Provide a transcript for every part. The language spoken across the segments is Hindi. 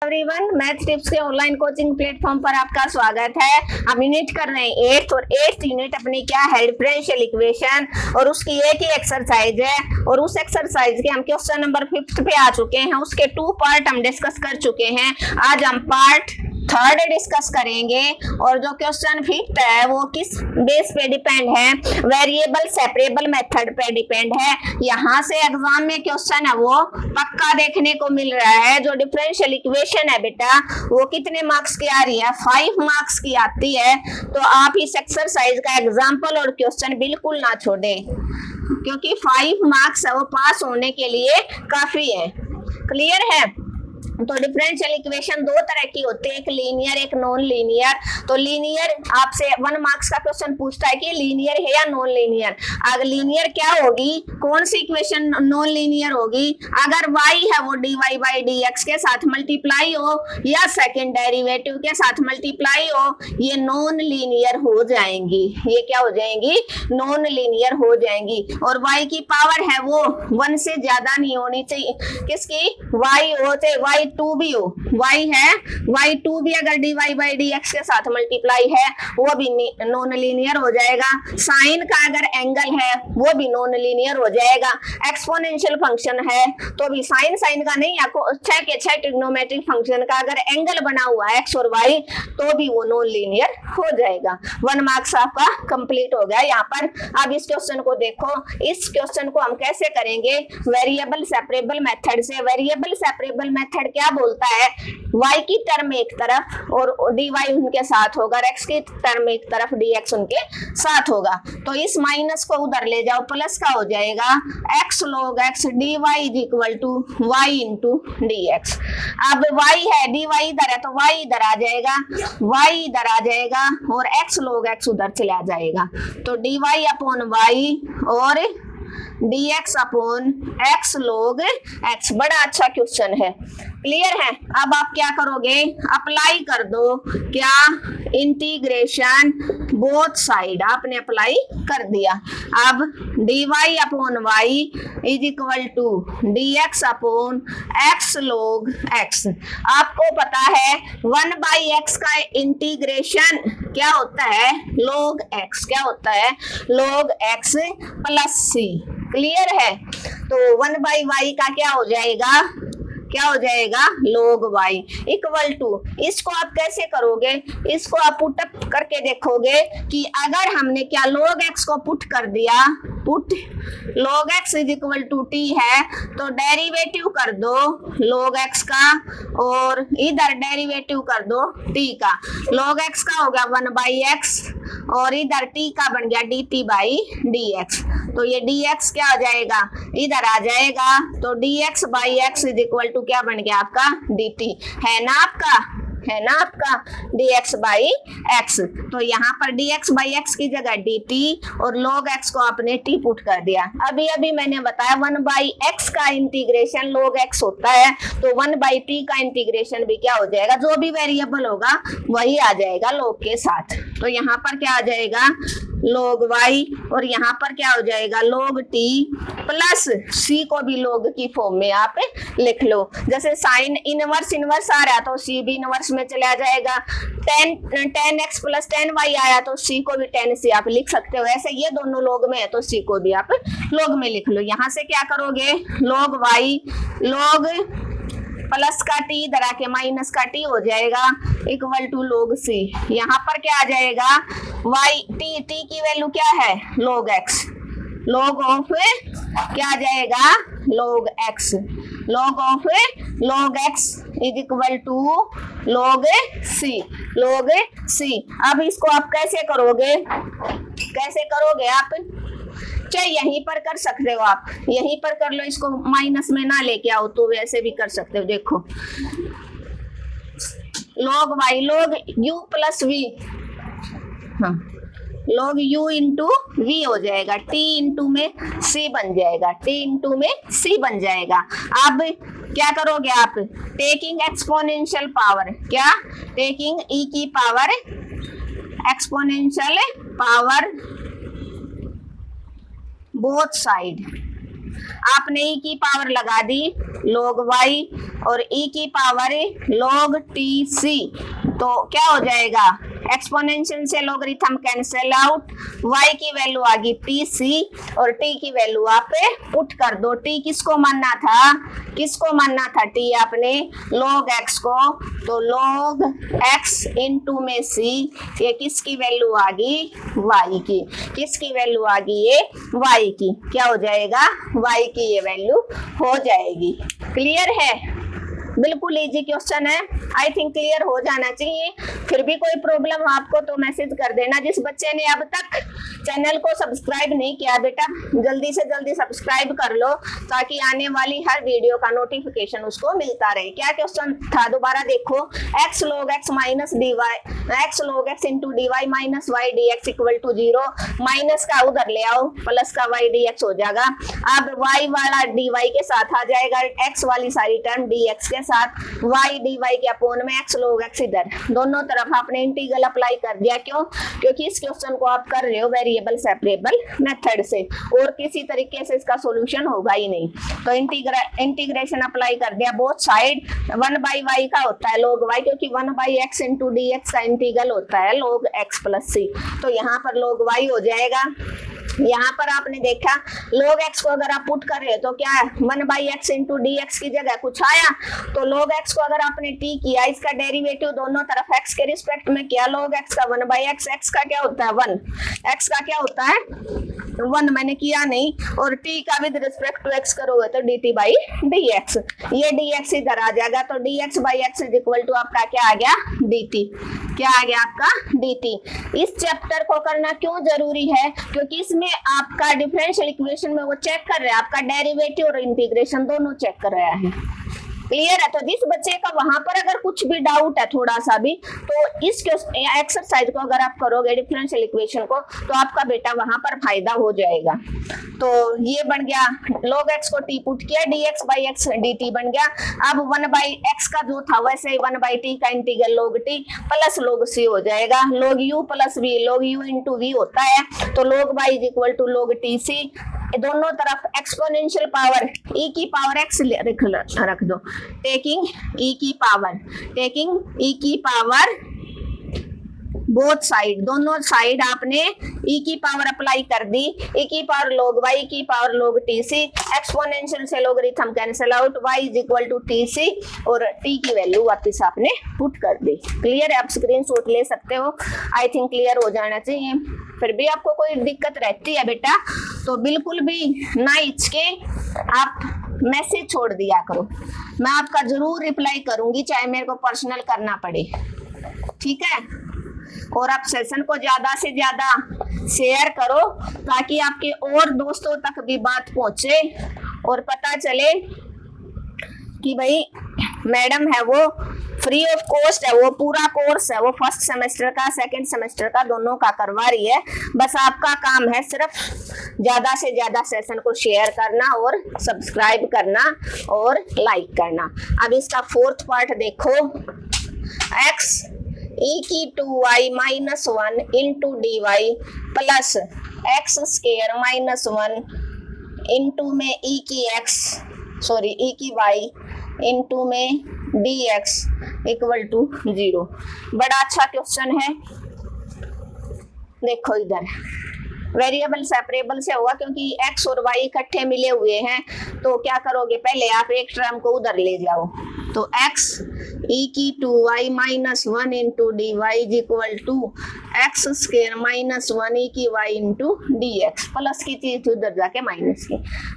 एवरीवन, मैथ टिप्स के ऑनलाइन कोचिंग प्लेटफॉर्म पर आपका स्वागत है। हम यूनिट कर रहे हैं 8th और 8th यूनिट अपनी क्या है, डिफरेंशियल इक्वेशन, और उसकी एक ही एक्सरसाइज है और उस एक्सरसाइज के हम क्वेश्चन नंबर 5th पे आ चुके हैं। उसके 2 पार्ट हम डिस्कस कर चुके हैं। आज हम पार्ट 3rd डिस्कस करेंगे और जो क्वेश्चन 5th है वो किस बेस पे डिपेंड है, वेरिएबल सेपरेबल मेथड पे डिपेंड है। यहाँ से एग्जाम में क्वेश्चन है वो पक्का देखने को मिल रहा है। जो डिफरेंशियल इक्वेशन है बेटा वो कितने मार्क्स की आ रही है, 5 मार्क्स की आती है। तो आप इस एक्सरसाइज का एग्जाम्पल और क्वेश्चन बिल्कुल ना छोड़े, क्योंकि 5 मार्क्स है वो पास होने के लिए काफी है। क्लियर है? तो डिफरेंशियल इक्वेशन 2 तरह की होती है, एक लीनियर एक नॉन लीनियर। तो लीनियर आपसे 1 मार्क्स का क्वेश्चन पूछता है कि लीनियर है या नॉन लीनियर। अगर लीनियर क्या होगी, कौन सी इक्वेशन नॉन लीनियर होगी, अगर y है वो dy बाई dx के साथ मल्टीप्लाई हो या सेकंड डेरिवेटिव के साथ मल्टीप्लाई हो, ये नॉन लीनियर हो जाएंगी। ये क्या हो जाएंगी? नॉन लीनियर हो जाएंगी। और y की पावर है वो 1 से ज्यादा नहीं होनी चाहिए। किसकी? y हो चाहे y2 भी हो, y है y2 भी अगर dy बाई dx के साथ मल्टीप्लाई है वो भी नॉन लीनियर हो जाएगा। साइन का अगर एंगल है वो भी नॉन लीनियर हो जाएगा। एक्सपोनेंशियल फंक्शन है तो भी साइन का नहीं, आपको 6 के 6 ट्रिग्नोमेट्रिक फंक्शन का अगर एंगल बना हुआ है x और y तो भी वो नॉन लीनियर हो जाएगा। 1 मार्क्स आपका कंप्लीट हो गया यहाँ पर। अब इस क्वेश्चन को देखो, इस क्वेश्चन को हम कैसे करेंगे, वेरिएबल सेपरेबल मेथड से। वेरिएबल सेपरेबल मेथड क्या बोलता है, y की टर्म एक तरफ और dy उनके साथ होगा, x की टर्म एक तरफ dx उनके साथ होगा। तो इस माइनस को उधर ले जाओ, प्लस का हो जाएगा x log x dy is equal to y into dx। अब y है, dy इधर है तो y इधर आ जाएगा, y इधर आ जाएगा और x log x उधर चला जाएगा। तो dy अपॉन y और dx अपॉन x log x। बड़ा अच्छा क्वेश्चन है। क्लियर है? अब आप क्या करोगे, अप्लाई कर दो क्या, इंटीग्रेशन बोथ साइड आपने अप्लाई कर दिया। अब dy upon y is equal to dx अपॉन x log x। आपको पता है 1 बाई x का इंटीग्रेशन क्या होता है, log x। क्या होता है? log x plus c। Clear है? तो 1 बाई y का क्या हो जाएगा, क्या हो जाएगा, log y इक्वल टू, इसको आप कैसे करोगे, इसको आप पुट अप करके देखोगे कि अगर हमने क्या log x को पुट कर दिया, put log x is equal to t है तो डेरिवेटिव कर दो log x का और इधर डेरिवेटिव कर दो t का। log x का होगा 1 बाई x और इधर t का बन गया dt बाई dx। तो ये dx क्या आ जाएगा, इधर आ जाएगा। तो dx by x is equal to क्या बन गया आपका, dt। है ना आपका, है ना आपका dx बाई x। तो यहाँ पर dx बाई x की जगह dt और log x को आपने t पुट कर दिया। अभी अभी मैंने बताया 1 बाई x का इंटीग्रेशन log x होता है, तो 1 बाई t का इंटीग्रेशन भी क्या हो जाएगा, जो भी वेरिएबल होगा वही आ जाएगा log के साथ। तो यहाँ पर क्या आ जाएगा, log y और यहाँ पर क्या हो जाएगा, log t प्लस c को भी log की फॉर्म में आप लिख लो। जैसे साइन इनवर्स आ रहा है तो c भी इनवर्स में चला जाएगा। 10x प्लस 10y आया तो c को भी 10c आप लिख सकते हो। ऐसे ये दोनों log में है तो c को भी आप log में लिख लो। यहाँ से क्या करोगे, log y log प्लस का t इधर आके माइनस का t हो जाएगा इक्वल टू log c। यहाँ पर क्या आ जाएगा, y t की वैल्यू क्या है, log x, log ऑफ क्या आ जाएगा, log x, log of log x is equal to log c, log c। अब इसको आप कैसे करोगे, कैसे करोगे आप, चाहे यहीं पर कर सकते हो, आप यहीं पर कर लो, इसको माइनस में ना लेके आओ तो वैसे भी कर सकते हो। देखो log y log u plus v, हाँ log u इंटू v हो जाएगा, t इंटू में c बन जाएगा, t इंटू में c बन जाएगा। अब क्या करोगे आप, टेकिंग एक्सपोनेंशियल पावर, क्या टेकिंग e की power exponential power both side. आपने ई की पावर लगा दी log y और ई की पावर log tc, तो क्या हो जाएगा, एक्सपोनेंशियल से लोगरिथम कैंसिल आउट, y की वैल्यू आ गई tc और t की वैल्यू आप पुट कर दो। t किसको मानना था, t आपने log x को, तो log x इंटू में c, ये किसकी वैल्यू आ गई, y की, किसकी वैल्यू आ गई, ये y की, क्या हो जाएगा, y की ये वैल्यू हो जाएगी। क्लियर है, बिल्कुल इजी क्वेश्चन है, आई थिंक क्लियर हो जाना चाहिए। फिर भी कोई प्रॉब्लम आपको तो मैसेज कर देना। जिस बच्चे ने अब तक चैनल को सब्सक्राइब नहीं किया बेटा, जल्दी से जल्दी सब्सक्राइब कर लो ताकि आने वाली हर वीडियो का नोटिफिकेशन उसको मिलता रहे। क्या क्वेश्चन था, दोबारा देखो, x log x minus dy, x log x into dy minus y dx equal to 0, minus का उधर ले आओ, प्लस का y dx हो जाएगा। अब y वाला dy के साथ आ जाएगा, x वाली सारी टर्म dx के साथ, y dy के अपोन में x log x इधर, दोनों तरफ आपने इंटीग्रल अप्लाई कर दिया। क्यों, क्योंकि इस क्वेश्चन को आप कर रहे हो वेरिएबल सेपरेबल मेथड से, और किसी तरीके से इसका सॉल्यूशन होगा ही नहीं। तो इंटीग्रेशन अप्लाई कर दिया, बोथ साइड 1/y का होता है log y, क्योंकि 1/x इंटू dx का इंटीग्रल होता है log x प्लस c, तो यहाँ पर log y हो जाएगा। यहाँ पर आपने देखा log x को अगर आप पुट कर रहे हो तो क्या है, 1/x इंटू dx की जगह कुछ आया, तो log x को अगर आपने t किया, इसका डेरिवेटिव दोनों तरफ x के रिस्पेक्ट में किया, log x का 1/x, x का क्या होता है 1, x का क्या होता है 1, मैंने किया नहीं, और t का विद रिस्पेक्ट टू x करोगे तो dt बाई dx, ये dx इधर आ जाएगा, तो dx by x is equal to आपका क्या आ गया dt, क्या आ गया आपका dt। इस चैप्टर को करना क्यों जरूरी है, क्योंकि इसमें आपका डिफरेंशियल इक्वेशन में वो चेक कर रहा है, आपका डेरिवेटिव और इंटीग्रेशन दोनों चेक कर रहा है। क्लियर है, तो जिस बच्चे का वहां पर अगर कुछ भी डाउट है थोड़ा सा भी, तो इस एक्सरसाइज को अगर आप करोगे डिफरेंशियल इक्वेशन को, तो आपका बेटा वहां पर फायदा हो जाएगा। तो ये बन गया, log x को t पुट किया, dx बाई x dt बन गया। अब 1/x का जो था वैसे ही 1/t का integral log t plus log c हो जाएगा, log u plus v, log u into v होता है, तो log y is equal to log tc, दोनों तरफ एक्सपोनेंशियल पावर e की पावर x रख दो, टेकिंग e की पावर बोथ साइड, दोनों साइड आपने e की पावर अप्लाई कर दी, e की पावर log y, e की पावर log tc, एक्सपोनेंशियल से logarithm cancel out, y is equal to tc और t की वैल्यू वापस आपने पुट कर दी। क्लियर है, आप स्क्रीनशॉट ले सकते हो, आई थिंक क्लियर हो जाना चाहिए। फिर भी आपको कोई दिक्कत रहती है बेटा तो बिल्कुल भी ना हिचके, आप मैसेज छोड़ दिया करो, मैं आपका जरूर रिप्लाई करूंगी, चाहे मेरे को पर्सनल करना पड़े, ठीक है। और आप सेशन को ज्यादा से ज्यादा शेयर करो ताकि आपके और दोस्तों तक भी बात पहुंचे और पता चले कि भाई मैडम है वो फ्री ऑफ कॉस्ट है, वो पूरा कोर्स है, वो फर्स्ट सेमेस्टर का सेकंड सेमेस्टर का दोनों का करवा रही है। बस आपका काम है सिर्फ ज्यादा से ज्यादा सेशन को शेयर करना और सब्सक्राइब करना और लाइक करना। अब इसका फोर्थ पार्ट देखो, x e की 2y minus 1 into d y plus x square minus 1 into में e की y इंटू में dx इक्वल टू 0। बड़ा अच्छा क्वेश्चन है। देखो इधर वेरिएबल सेपरेबल से होगा क्योंकि x और y इकट्ठे मिले हुए हैं, तो क्या करोगे, पहले आप एक टर्म को उधर ले जाओ, तो x e की 2y minus 1 into d y is equal to x square minus 1 e की y into d x, plus की चीज उधर जाके माइनस की।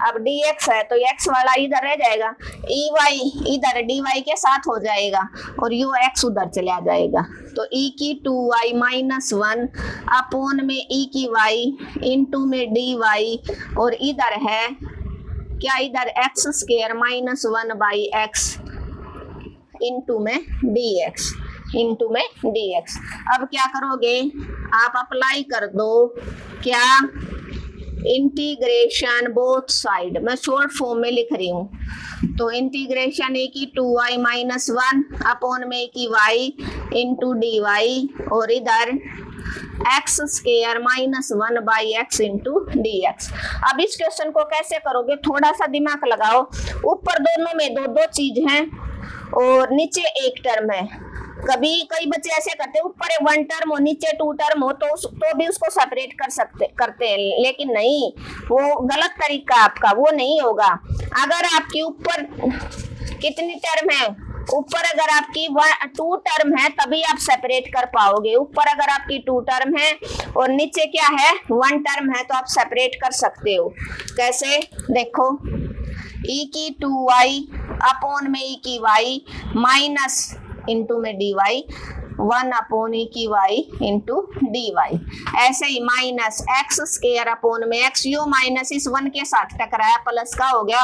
अब dx है तो x वाला इधर रह जाएगा, ey इधर dy के साथ हो जाएगा और यो x उधर चला जाएगा, तो e की 2y माइनस 1 अपोन में e की y इंटू में dy और इधर है क्या, इधर x square minus 1 by x into में dx। अब क्या करोगे, आप अप्लाई कर दो क्या, इंटीग्रेशन बोथ साइड, मैं शॉर्ट फॉर्म में लिख रही हूँ, तो इंटीग्रेशन ए की 2y माइनस 1 अपॉन में ए की y इंटू dy और इधर x square minus 1 by x into d x. अब इस क्वेश्चन को कैसे करोगे, थोड़ा सा दिमाग लगाओ। ऊपर दोनों में दो दो चीज हैं और नीचे एक टर्म है। कभी कई बच्चे ऐसे करते हैं, ऊपर 1 टर्म हो नीचे 2 टर्म हो तो भी उसको सेपरेट करते हैं, लेकिन नहीं, वो गलत तरीका आपका, वो नहीं होगा। अगर आपकी ऊपर कितनी टर्म है, ऊपर अगर आपकी 2 टर्म है तभी आप सेपरेट कर पाओगे। ऊपर अगर आपकी 2 टर्म है और नीचे क्या है 1 टर्म है तो आप सेपरेट कर सकते हो। कैसे, देखो e की 2y अपॉन में e की y माइनस इंटू में dy 1 अपॉन e की y इंटू dy। ऐसे ही माइनस एक्स स्क्वायर अपॉन में x, यू माइनस इस 1 के साथ टकराया, प्लस का हो गया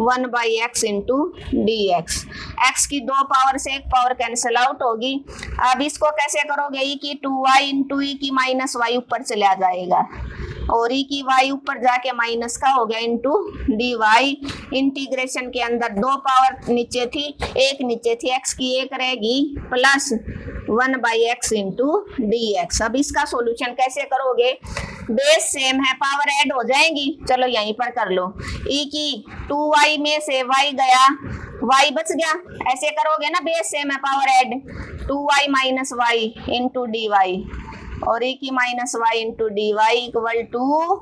1 by x into d x. X की 2 पावर से 1 पावर कैंसिल आउट होगी। अब इसको कैसे करोगे, e की 2y इंटू e की माइनस y ऊपर चला जाएगा और e की y ऊपर जाके माइनस का हो गया इंटू डी वाई। इंटीग्रेशन के अंदर 2 पावर नीचे थी, 1 नीचे थी, x की 1 रहेगी plus 1 by x into d x. अब इसका सॉल्यूशन कैसे करोगे, बेस सेम है, पावर ऐड हो जाएंगी, चलो यहीं पर कर लो। e की 2y में से y गया, y बच गया, ऐसे करोगे ना, बेस सेम है, power add 2y minus y into d y और e की minus y into d y equal to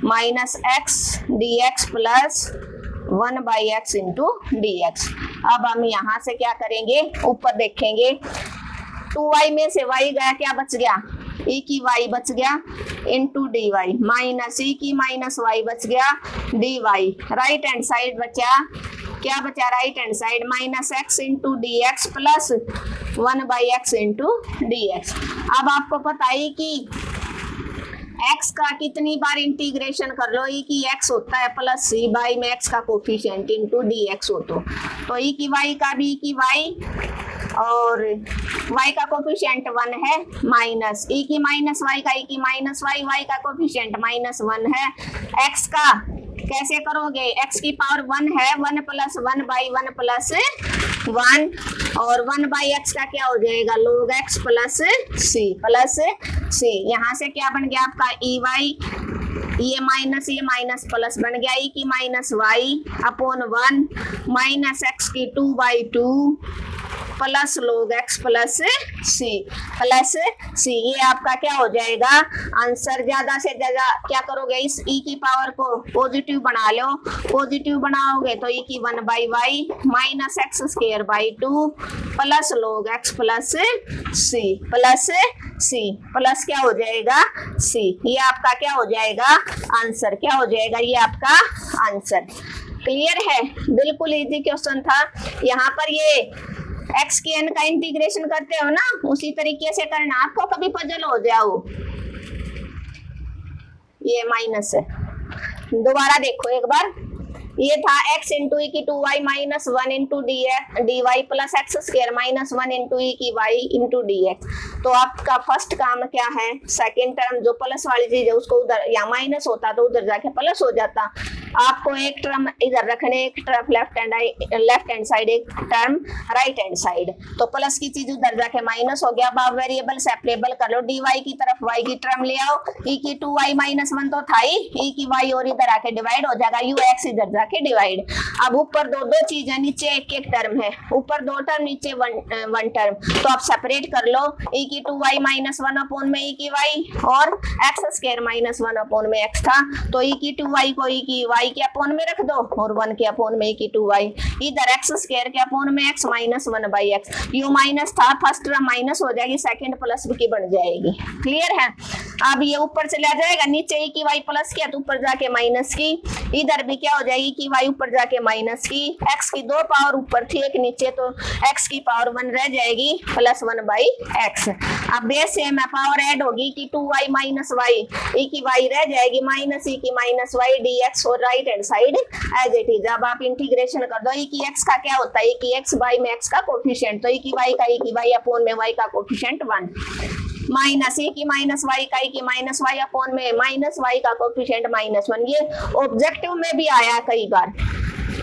minus x d x plus 1 by x into d x. अब हम यहाँ से क्या करेंगे, ऊपर देखेंगे, 2y में से y गया, क्या बच गया, e की y बच गया into d y minus e की माइनस y बच गया d y. Right hand side बचा, क्या बचा right hand side, minus x into d x plus 1 by x into d x. अब आपको पता है कि x का कितनी बार इंटीग्रेशन कर लो, e की x होता है प्लस c बाई में x का कोफिशिएंट इंटू डी एक्स हो तो e की y का भी e की y और y का कोफिशिएंट 1 है माइनस e की माइनस y का e की माइनस y का कोफिशिएंट माइनस 1 है। x का कैसे करोगे, x की पावर 1 है, 1 प्लस 1 बाई 1 प्लस 1 और 1 बाई एक्स का क्या हो जाएगा, log x प्लस c। यहाँ से क्या बन गया आपका ई वाई, ये माइनस प्लस बन गया e की minus y upon 1 minus x की 2 by 2 plus log x plus c। ये आपका क्या हो जाएगा आंसर। ज्यादा से ज्यादा क्या करोगे, इस e की पावर को पॉजिटिव बना लो, पॉजिटिव बनाओगे तो e की 1 by y minus x square by 2 plus log x plus c plus क्या हो जाएगा c। ये आपका क्या हो जाएगा आंसर, क्या हो जाएगा ये आपका आंसर। क्लियर है, बिल्कुल इजी क्वेश्चन था। यहाँ पर ये x की n का इंटीग्रेशन करते हो ना, उसी तरीके से करना, आपको कभी पजल हो जाओ। ये माइनस है, दोबारा देखो एक बार, ये था x इंटू e की 2y minus 1 into d y plus x square minus 1 into e की y इंटू डी एक्स। तो आपका फर्स्ट काम क्या है, सेकेंड टर्म जो प्लस वाली चीज है उसको उधर, या माइनस होता तो उधर जाके प्लस हो जाता। आपको एक टर्म इधर रखने, एक टर्म लेफ्ट हैंड साइड, एक टर्म राइट हैंड साइड, तो प्लस की चीज उधर जाके माइनस हो गया। अब आप वेरिएबल सेपरेबल कर लो, डी वाई की तरफ y की टर्म ले आओ, e की 2y माइनस 1 तो था ही, e की y और इधर आके डिवाइड हो जाएगा, यू एक्स इधर जाके डिवाइड। अब ऊपर दो चीज है, नीचे एक टर्म है, ऊपर 2 टर्म नीचे 1 टर्म, तो आप सेपरेट कर लो, e की 2y माइनस 1 अपॉन में e की y और एक्स स्क्वायर माइनस 1 अपॉन में x था, तो e की 2y को e की y के अपोन में रख दो और 1 के अपोन में e की 2y, इधर एक्स स्क्वायर के अपोन में x minus 1 by x. You minus था, फर्स्ट टर्म माइनस हो जाएगी, सेकंड प्लस की बन जाएगी। क्लियर है, अब ये ऊपर चला जाएगा, नीचे e की y प्लस किया तो ऊपर जाके माइनस की, इधर भी क्या हो जाएगी कि y ऊपर जाके माइनस की, x की 2 पावर ऊपर थी एक नीचे, तो x की पावर 1 रह जाएगी प्लस 1 बाई एक्स। अब बेस सेम है, पावर ऐड होगी कि 2y माइनस वाई, e की y रह जाएगी माइनस e की माइनस वाई डी एक्स और right hand side as it is. अब आप इंटीग्रेशन कर दो, e की x का क्या होता है, e की x बाई में x का कोफिशिएंट, तो e की y का e की y अपॉन में y का कोफिशिएंट 1 माइनस e की माइनस y का e की माइनस y अपॉन में माइनस y का कोफिशिएंट -1। ये ऑब्जेक्टिव में भी आया कई बार,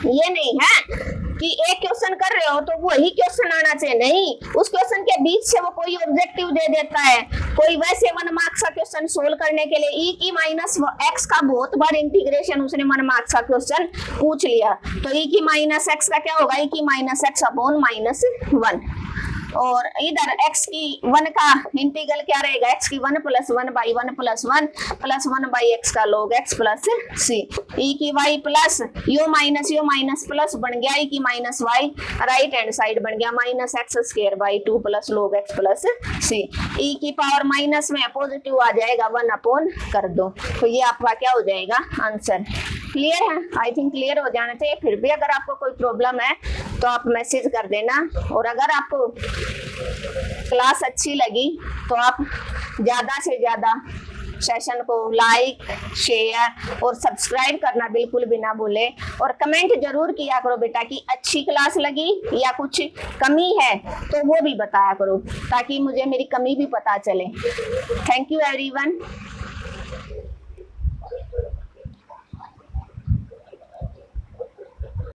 ये नहीं है कि एक क्वेश्चन कर रहे हो तो वही क्वेश्चन आना चाहिए, नहीं, उस क्वेश्चन के बीच से वो कोई ऑब्जेक्टिव दे देता है। कोई वैसे 1 मार्क्स का क्वेश्चन सोल्व करने के लिए e की माइनस x का बहुत बार इंटीग्रेशन उसने 1 मार्क्स का क्वेश्चन पूछ लिया, तो e की माइनस x का क्या होगा, e की माइनस x अपॉन माइनस 1। और इधर x की 1 का इंटीग्रल क्या रहेगा, x की 1 plus 1 by 1 plus 1 plus 1 by x का log x plus c, e की y plus u minus plus बन गया e की minus y, right hand side बन गया minus x square by 2 plus log x plus c, e की पावर माइनस में पॉजिटिव आ जाएगा 1 अपॉन कर दो, तो ये आपका क्या हो जाएगा आंसर। क्लियर है, आई थिंक क्लियर हो जाना चाहिए। फिर भी अगर आपको कोई प्रॉब्लम है तो आप मैसेज कर देना, और अगर आपको क्लास अच्छी लगी तो आप ज़्यादा से ज़्यादा सेशन को लाइक, शेयर और सब्सक्राइब करना बिल्कुल भी ना भूले, और कमेंट जरूर किया करो बेटा कि अच्छी क्लास लगी या कुछ कमी है तो वो भी बताया करो, ताकि मुझे मेरी कमी भी पता चले। Thank you everyone.